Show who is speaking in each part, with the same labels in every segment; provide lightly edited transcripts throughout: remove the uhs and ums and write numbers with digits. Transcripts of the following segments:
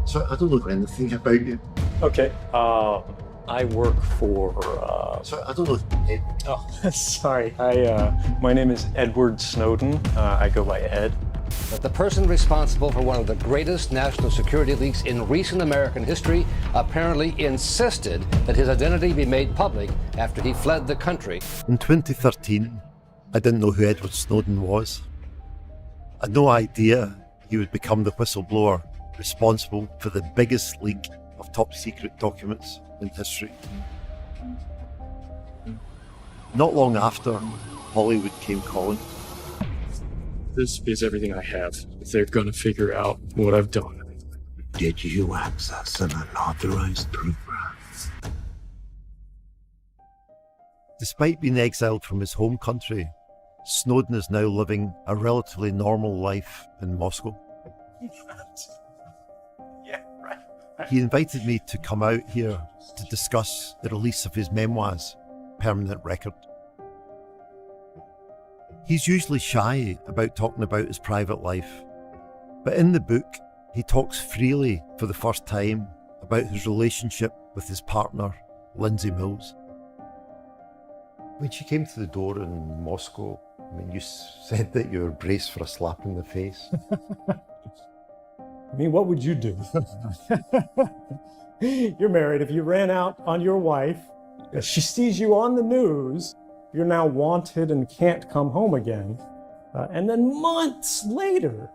Speaker 1: So I don't know anything about you.
Speaker 2: Okay. I work for.
Speaker 1: So I don't know.
Speaker 2: Oh, sorry. My name is Edward Snowden. I go by Ed.
Speaker 3: That the person responsible for one of the greatest national security leaks in recent American history apparently insisted that his identity be made public after he fled the country.
Speaker 1: In 2013, I didn't know who Edward Snowden was. I had no idea he would become the whistleblower responsible for the biggest leak of top secret documents in history. Not long after, Hollywood came calling.
Speaker 2: This is everything I have. If they're going to figure out what I've done.
Speaker 4: Did you access an unauthorized program?
Speaker 1: Despite being exiled from his home country, Snowden is now living a relatively normal life in Moscow.
Speaker 2: Yeah, right.
Speaker 1: He invited me to come out here to discuss the release of his memoirs, Permanent Record. He's usually shy about talking about his private life, but in the book, he talks freely for the first time about his relationship with his partner, Lindsay Mills. When she came to the door in Moscow, I mean, you said that you were braced for a slap in the face.
Speaker 5: I mean, what would you do? You're married. If you ran out on your wife, if she sees you on the news, you're now wanted and can't come home again. And then months later,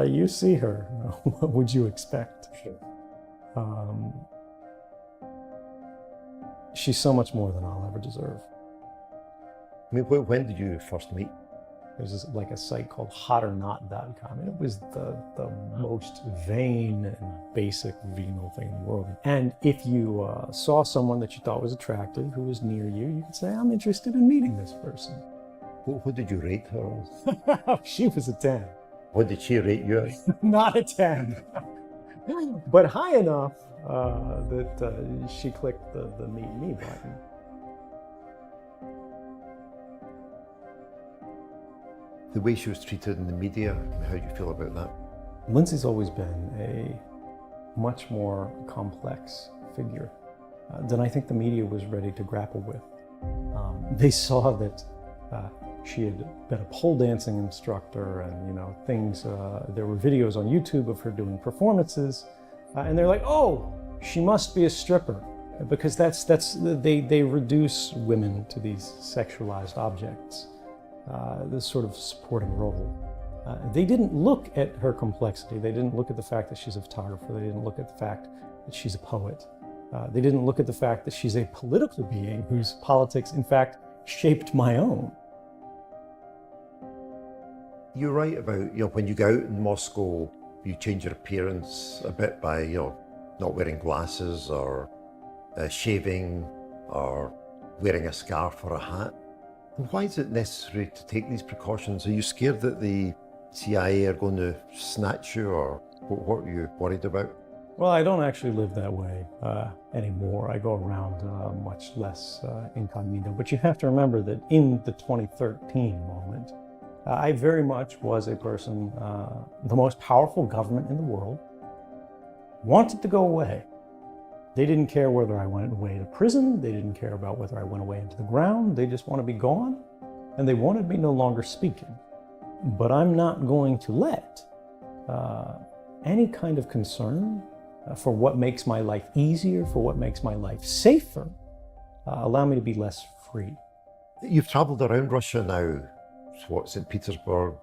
Speaker 5: you see her. What would you expect? She's so much more than I'll ever deserve.
Speaker 1: I mean, when did you first meet?
Speaker 5: There's like a site called hotornot.com, and it was the most vain and basic venal thing in the world. And if you saw someone that you thought was attractive who was near you, you could say, I'm interested in meeting this person.
Speaker 1: What did you rate her?
Speaker 5: She was a 10.
Speaker 1: What did she rate you?
Speaker 5: Not a 10. But high enough that she clicked the meet me button.
Speaker 1: The way she was treated in the media, how do you feel about that?
Speaker 5: Lindsay's always been a much more complex figure than I think the media was ready to grapple with. They saw that she had been a pole dancing instructor and, things, there were videos on YouTube of her doing performances, and they're like, oh, she must be a stripper, because they reduce women to these sexualized objects. This sort of supporting role. They didn't look at her complexity. They didn't look at the fact that she's a photographer. They didn't look at the fact that she's a poet. They didn't look at the fact that she's a political being whose politics, in fact, shaped my own.
Speaker 1: You're right about, when you go out in Moscow, you change your appearance a bit by, not wearing glasses or shaving or wearing a scarf or a hat. Why is it necessary to take these precautions? Are you scared that the CIA are going to snatch you, or what are you worried about?
Speaker 5: Well, I don't actually live that way anymore. I go around much less incognito. But you have to remember that in the 2013 moment, I very much was a person, the most powerful government in the world, wanted to go away. They didn't care whether I went away to prison. They didn't care about whether I went away into the ground. They just want to be gone, and they wanted me no longer speaking. But I'm not going to let any kind of concern for what makes my life easier, for what makes my life safer, allow me to be less free.
Speaker 1: You've traveled around Russia now, St. Petersburg.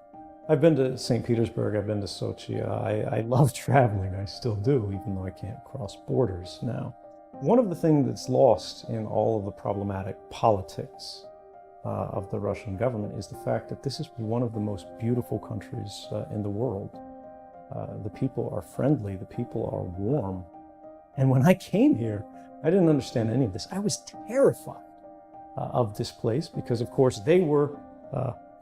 Speaker 5: I've been to St. Petersburg, I've been to Sochi. I love traveling, I still do, even though I can't cross borders now. One of the things that's lost in all of the problematic politics of the Russian government is the fact that this is one of the most beautiful countries in the world. The people are friendly, the people are warm. And when I came here, I didn't understand any of this. I was terrified of this place because, of course, they were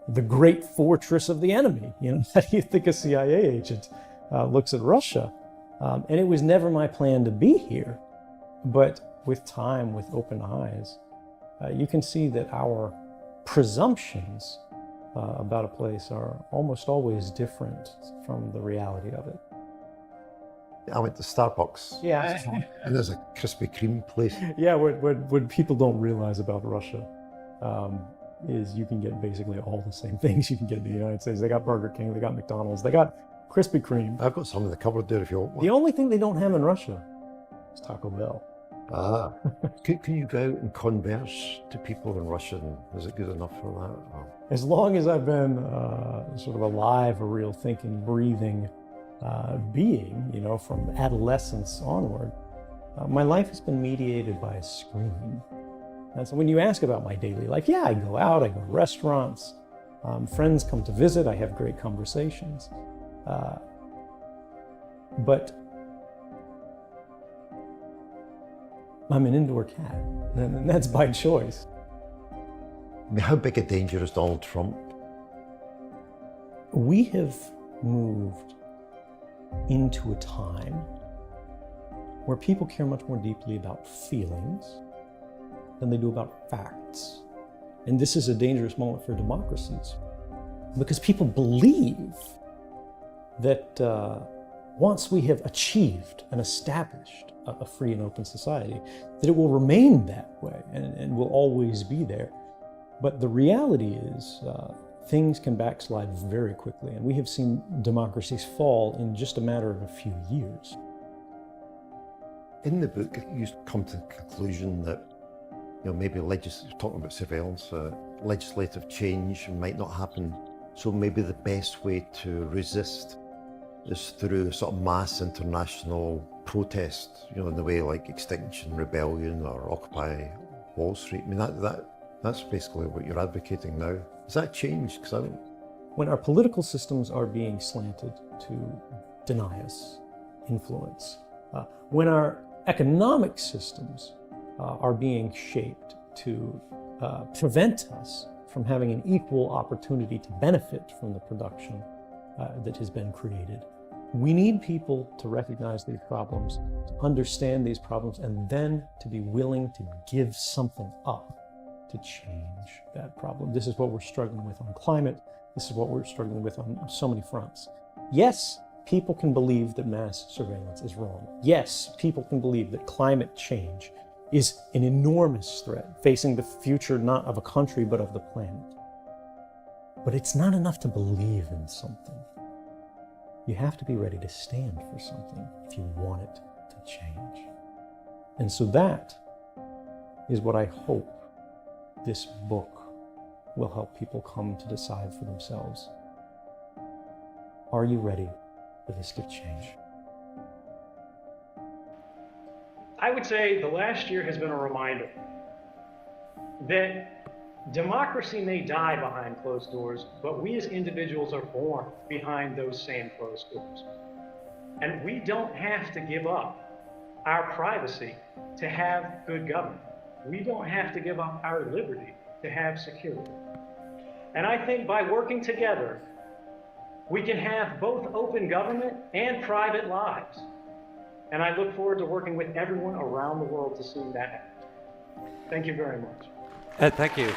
Speaker 5: the great fortress of the enemy. How do you think a CIA agent looks at Russia? And it was never my plan to be here. But with time, with open eyes, you can see that our presumptions about a place are almost always different from the reality of it.
Speaker 1: I went to Starbucks.
Speaker 5: Yeah.
Speaker 1: And there's a Krispy Kreme place.
Speaker 5: Yeah, what people don't realize about Russia is you can get basically all the same things you can get in the United States. They got Burger King, they got McDonald's, they got Krispy Kreme.
Speaker 1: I've got some in the cupboard there if you want one.
Speaker 5: The only thing they don't have in Russia is Taco Bell.
Speaker 1: Ah. Can you go out and converse to people in Russian? Is it good enough for that? Or?
Speaker 5: As long as I've been sort of alive, a real thinking, breathing being, you know, from adolescence onward, my life has been mediated by a screen. And so when you ask about my daily life, yeah, I go out, I go to restaurants, friends come to visit, I have great conversations. But I'm an indoor cat, and that's by choice.
Speaker 1: I mean, how big a danger is Donald Trump?
Speaker 5: We have moved into a time where people care much more deeply about feelings than they do about facts. And this is a dangerous moment for democracies because people believe that once we have achieved and established a free and open society, that it will remain that way and will always be there. But the reality is things can backslide very quickly, and we have seen democracies fall in just a matter of a few years.
Speaker 1: In the book, you come to the conclusion that, you know, maybe talking about surveillance, legislative change might not happen. So maybe the best way to resist is through sort of mass international protest, you know, in the way like Extinction Rebellion or Occupy Wall Street. I mean, that's basically what you're advocating now. Has that changed? Because I don't.
Speaker 5: When our political systems are being slanted to deny us influence, when our economic systems are being shaped to prevent us from having an equal opportunity to benefit from the production that has been created, we need people to recognize these problems, to understand these problems, and then to be willing to give something up to change that problem. This is what we're struggling with on climate. This is what we're struggling with on so many fronts. Yes, people can believe that mass surveillance is wrong. Yes, people can believe that climate change is an enormous threat facing the future not of a country but of the planet. But it's not enough to believe in something. You have to be ready to stand for something if you want it to change. And so that is what I hope this book will help people come to decide for themselves. Are you ready for this gift change?
Speaker 6: I would say the last year has been a reminder that democracy may die behind closed doors, but we as individuals are born behind those same closed doors. And we don't have to give up our privacy to have good government. We don't have to give up our liberty to have security. And I think by working together, we can have both open government and private lives. And I look forward to working with everyone around the world to see that happen. Thank you very much.
Speaker 3: Ed, thank you.